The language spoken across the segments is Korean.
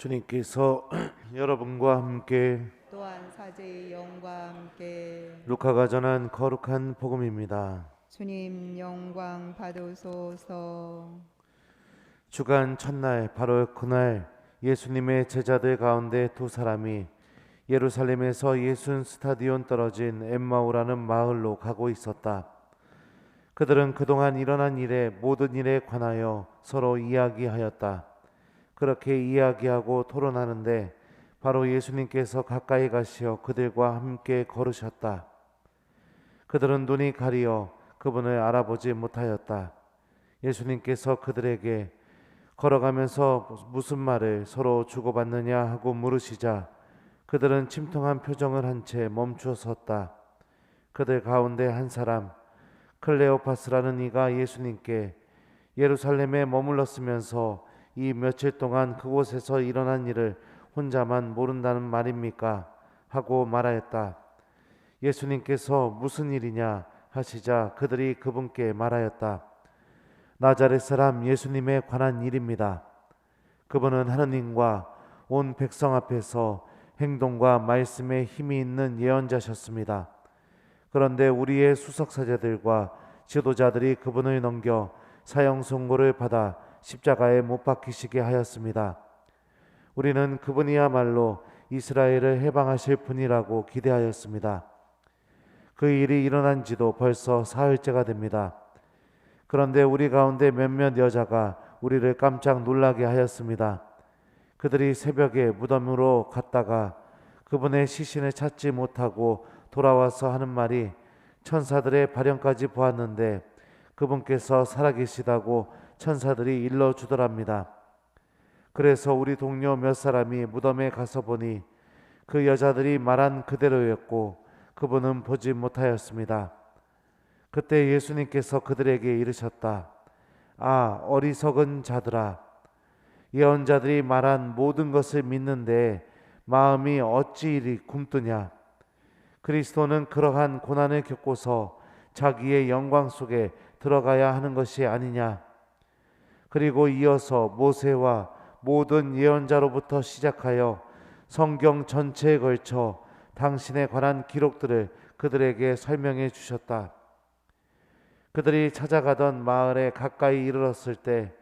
주님께서 여러분과 함께 또한 사제의 영과 함께 루카가 전한 거룩한 복음입니다. 주님 영광 받으소서. 주간 첫날 바로 그날 예수님의 제자들 가운데 두 사람이 예루살렘에서 예순 스타디온 떨어진 엠마오라는 마을로 가고 있었다. 그들은 그동안 일어난 모든 일에 관하여 서로 이야기하였다. 그렇게 이야기하고 토론하는데 바로 예수님께서 가까이 가시어 그들과 함께 걸으셨다. 그들은 눈이 가리어 그분을 알아보지 못하였다. 예수님께서 그들에게 걸어가면서 무슨 말을 서로 주고받느냐 하고 물으시자 그들은 침통한 표정을 한 채 멈추어 섰다. 그들 가운데 한 사람 클레오파스라는 이가 예수님께 예루살렘에 머물렀으면서 이 며칠 동안 그곳에서 일어난 일을 혼자만 모른다는 말입니까? 하고 말하였다. 예수님께서 무슨 일이냐 하시자 그들이 그분께 말하였다. 나자렛 사람 예수님에 관한 일입니다. 그분은 하느님과 온 백성 앞에서 행동과 말씀에 힘이 있는 예언자셨습니다. 그런데 우리의 수석사제들과 지도자들이 그분을 넘겨 사형 선고를 받아 십자가에 못 박히시게 하였습니다. 우리는 그분이야말로 이스라엘을 해방하실 분이라고 기대하였습니다. 그 일이 일어난 지도 벌써 사흘째가 됩니다. 그런데 우리 가운데 몇몇 여자가 우리를 깜짝 놀라게 하였습니다. 그들이 새벽에 무덤으로 갔다가 그분의 시신을 찾지 못하고 돌아와서 하는 말이 천사들의 발현까지 보았는데 그분께서 살아계시다고 천사들이 일러주더랍니다. 그래서 우리 동료 몇 사람이 무덤에 가서 보니 그 여자들이 말한 그대로였고 그분은 보지 못하였습니다. 그때 예수님께서 그들에게 이르셨다. 아, 어리석은 자들아, 예언자들이 말한 모든 것을 믿는데 마음이 어찌 이리 굼뜨냐. 그리스도는 그러한 고난을 겪고서 자기의 영광 속에 들어가야 하는 것이 아니냐. 그리고 이어서 모세와 모든 예언자로부터 시작하여 성경 전체에 걸쳐 당신에 관한 기록들을 그들에게 설명해 주셨다. 그들이 찾아가던 마을에 가까이 이르렀을 때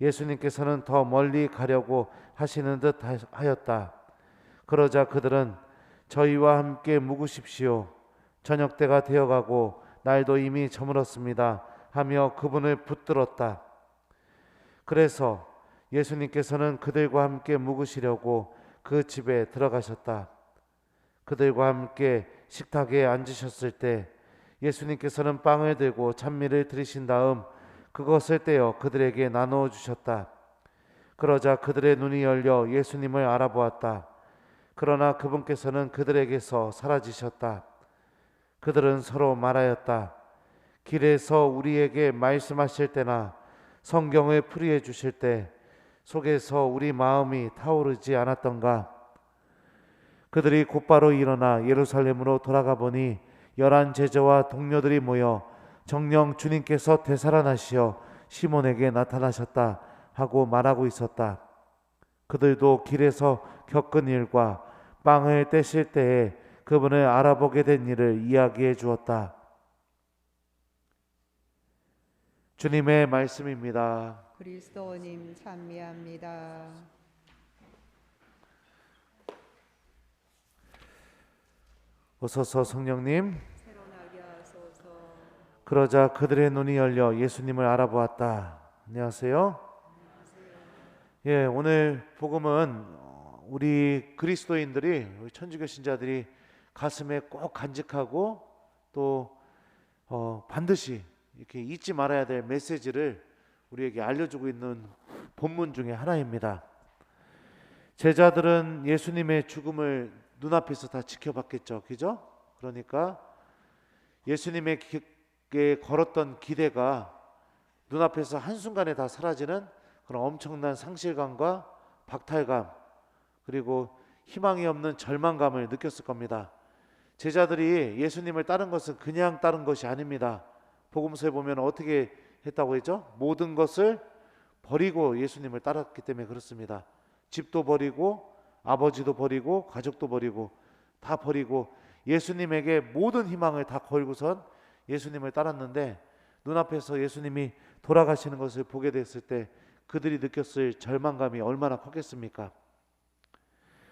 예수님께서는 더 멀리 가려고 하시는 듯 하였다. 그러자 그들은 저희와 함께 묵으십시오. 저녁 때가 되어가고 날도 이미 저물었습니다. 하며 그분을 붙들었다. 그래서 예수님께서는 그들과 함께 묵으시려고 그 집에 들어가셨다. 그들과 함께 식탁에 앉으셨을 때 예수님께서는 빵을 들고 찬미를 드리신 다음 그것을 떼어 그들에게 나누어 주셨다. 그러자 그들의 눈이 열려 예수님을 알아보았다. 그러나 그분께서는 그들에게서 사라지셨다. 그들은 서로 말하였다. 길에서 우리에게 말씀하실 때나 성경을 풀이해 주실 때 속에서 우리 마음이 타오르지 않았던가. 그들이 곧바로 일어나 예루살렘으로 돌아가 보니 11 제자와 동료들이 모여 정녕 주님께서 되살아나시어 시몬에게 나타나셨다 하고 말하고 있었다. 그들도 길에서 겪은 일과 빵을 떼실 때에 그분을 알아보게 된 일을 이야기해 주었다. 주님의 말씀입니다. 그리스도님 찬미합니다. 어서서 성령님. 새로나게 하소서. 그러자 그들의 눈이 열려 예수님을 알아보았다. 안녕하세요. 예, 오늘 복음은 우리 그리스도인들이, 우리 천주교 신자들이 가슴에 꼭 간직하고 또 반드시 이렇게 잊지 말아야 될 메시지를 우리에게 알려주고 있는 본문 중에 하나입니다. 제자들은 예수님의 죽음을 눈앞에서 다 지켜봤겠죠, 그죠? 그러니까 예수님에게 걸었던 기대가 눈앞에서 한순간에 다 사라지는 그런 엄청난 상실감과 박탈감, 그리고 희망이 없는 절망감을 느꼈을 겁니다. 제자들이 예수님을 따른 것은 그냥 따른 것이 아닙니다. 복음서에 보면 어떻게 했다고 했죠? 모든 것을 버리고 예수님을 따랐기 때문에 그렇습니다. 집도 버리고 아버지도 버리고 가족도 버리고 다 버리고 예수님에게 모든 희망을 다 걸고선 예수님을 따랐는데 눈앞에서 예수님이 돌아가시는 것을 보게 됐을 때 그들이 느꼈을 절망감이 얼마나 컸겠습니까?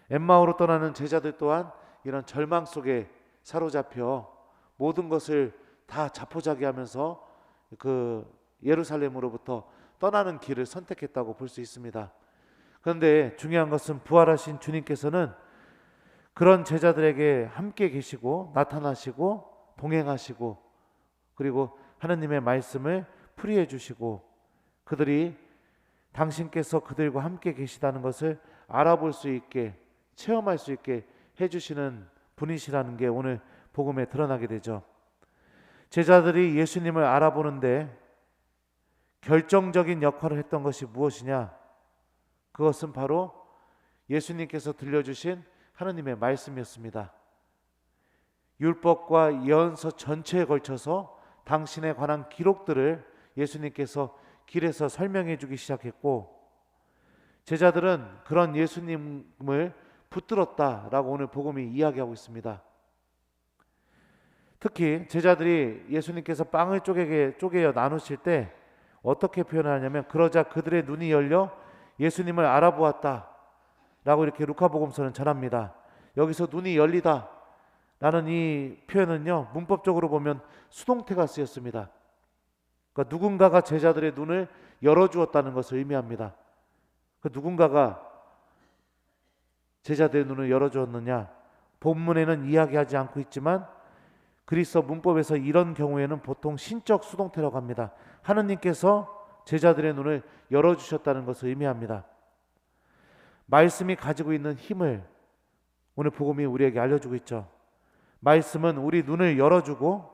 엠마오로 떠나는 제자들 또한 이런 절망 속에 사로잡혀 모든 것을 다 자포자기하면서 그 예루살렘으로부터 떠나는 길을 선택했다고 볼 수 있습니다. 그런데 중요한 것은 부활하신 주님께서는 그런 제자들에게 함께 계시고 나타나시고 동행하시고 그리고 하나님의 말씀을 풀이해 주시고 그들이 당신께서 그들과 함께 계시다는 것을 알아볼 수 있게 체험할 수 있게 해주시는 분이시라는 게 오늘 복음에 드러나게 되죠. 제자들이 예수님을 알아보는데 결정적인 역할을 했던 것이 무엇이냐? 그것은 바로 예수님께서 들려주신 하나님의 말씀이었습니다. 율법과 예언서 전체에 걸쳐서 당신에 관한 기록들을 예수님께서 길에서 설명해 주기 시작했고 제자들은 그런 예수님을 붙들었다라고 오늘 복음이 이야기하고 있습니다. 특히 제자들이 예수님께서 빵을 쪼개어 나누실 때 어떻게 표현하냐면 그러자 그들의 눈이 열려 예수님을 알아보았다 라고 이렇게 루카복음서는 전합니다. 여기서 눈이 열리다 라는 이 표현은요 문법적으로 보면 수동태가 쓰였습니다. 그러니까 누군가가 제자들의 눈을 열어주었다는 것을 의미합니다. 그 누군가가 제자들의 눈을 열어주었느냐? 본문에는 이야기하지 않고 있지만 그리스 문법에서 이런 경우에는 보통 신적 수동태라고 합니다. 하느님께서 제자들의 눈을 열어주셨다는 것을 의미합니다. 말씀이 가지고 있는 힘을 오늘 복음이 우리에게 알려주고 있죠. 말씀은 우리 눈을 열어주고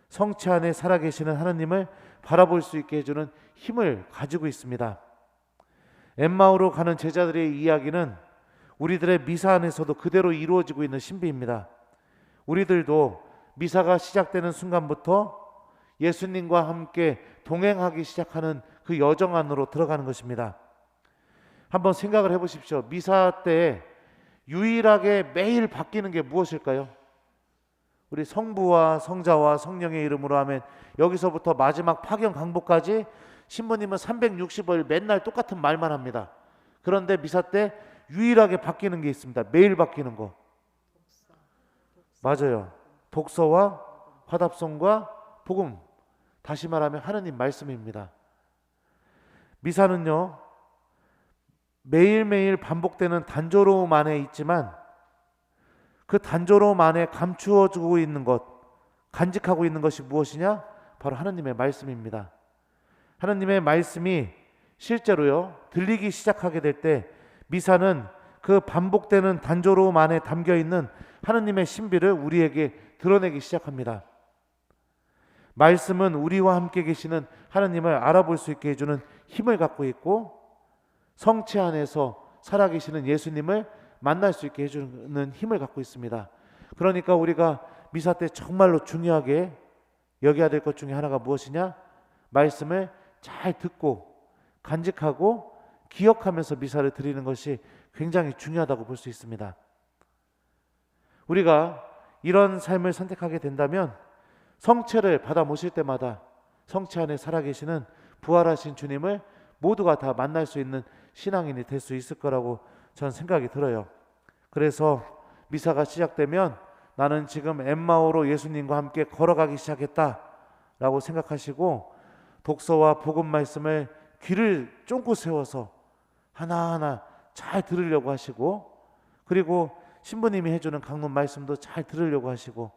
성체 안에 살아계시는 하나님을 바라볼 수 있게 해주는 힘을 가지고 있습니다. 엠마오로 가는 제자들의 이야기는 우리들의 미사 안에서도 그대로 이루어지고 있는 신비입니다. 우리들도 미사가 시작되는 순간부터 예수님과 함께 동행하기 시작하는 그 여정 안으로 들어가는 것입니다. 한번 생각을 해보십시오. 미사 때 유일하게 매일 바뀌는 게 무엇일까요? 우리 성부와 성자와 성령의 이름으로 하면 여기서부터 마지막 파견 강보까지 신부님은 360일 맨날 똑같은 말만 합니다. 그런데 미사 때 유일하게 바뀌는 게 있습니다. 매일 바뀌는 거. 맞아요. 독서와 화답송과 복음. 다시 말하면 하느님 말씀입니다. 미사는요 매일매일 반복되는 단조로움 안에 있지만 그 단조로움 안에 감추어지고 있는 것, 간직하고 있는 것이 무엇이냐? 바로 하느님의 말씀입니다. 하느님의 말씀이 실제로요 들리기 시작하게 될 때 미사는 그 반복되는 단조로움 안에 담겨있는 하느님의 신비를 우리에게 드러내기 시작합니다. 말씀은 우리와 함께 계시는 하느님을 알아볼 수 있게 해주는 힘을 갖고 있고 성체 안에서 살아계시는 예수님을 만날 수 있게 해주는 힘을 갖고 있습니다. 그러니까 우리가 미사 때 정말로 중요하게 여겨야 될 것 중에 하나가 무엇이냐? 말씀을 잘 듣고 간직하고 기억하면서 미사를 드리는 것이 굉장히 중요하다고 볼 수 있습니다. 우리가 이런 삶을 선택하게 된다면 성체를 받아 모실 때마다 성체 안에 살아계시는 부활하신 주님을 모두가 다 만날 수 있는 신앙인이 될 수 있을 거라고 저는 생각이 들어요. 그래서 미사가 시작되면 나는 지금 엠마오로 예수님과 함께 걸어가기 시작했다라고 생각하시고 독서와 복음 말씀을 귀를 쫑긋 세워서 하나하나 잘 들으려고 하시고 그리고 신부님이 해주는 강론 말씀도 잘 들으려고 하시고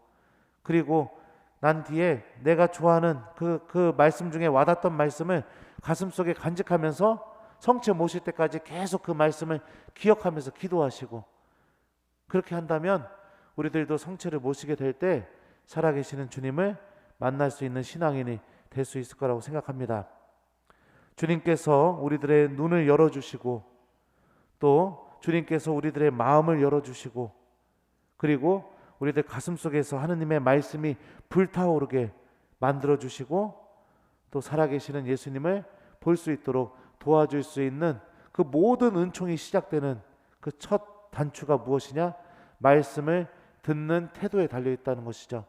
그리고 난 뒤에 내가 좋아하는 그 말씀 중에 와닿던 말씀을 가슴속에 간직하면서 성체 모실 때까지 계속 그 말씀을 기억하면서 기도하시고 그렇게 한다면 우리들도 성체를 모시게 될 때 살아계시는 주님을 만날 수 있는 신앙인이 될 수 있을 거라고 생각합니다. 주님께서 우리들의 눈을 열어주시고 또 주님께서 우리들의 마음을 열어주시고 그리고 우리들 가슴속에서 하느님의 말씀이 불타오르게 만들어주시고 또 살아계시는 예수님을 볼 수 있도록 도와줄 수 있는 그 모든 은총이 시작되는 그 첫 단추가 무엇이냐? 말씀을 듣는 태도에 달려 있다는 것이죠.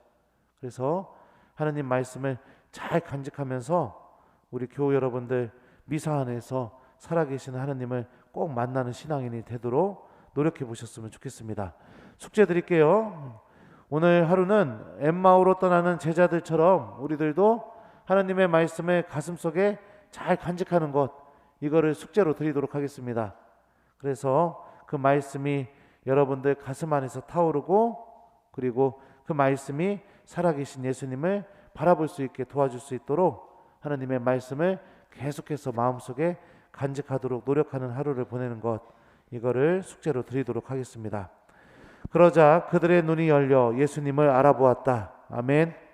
그래서 하나님 말씀을 잘 간직하면서 우리 교우 여러분들 미사 안에서 살아계시는 하나님을 꼭 만나는 신앙인이 되도록 노력해 보셨으면 좋겠습니다. 숙제 드릴게요. 오늘 하루는 엠마오로 떠나는 제자들처럼 우리들도 하나님의 말씀을 가슴속에 잘 간직하는 것, 이거를 숙제로 드리도록 하겠습니다. 그래서 그 말씀이 여러분들 가슴 안에서 타오르고, 그리고 그 말씀이 살아계신 예수님을 바라볼 수 있게 도와줄 수 있도록 하나님의 말씀을 계속해서 마음속에 간직하도록 노력하는 하루를 보내는 것, 이거를 숙제로 드리도록 하겠습니다. 그러자 그들의 눈이 열려 예수님을 알아보았다. 아멘.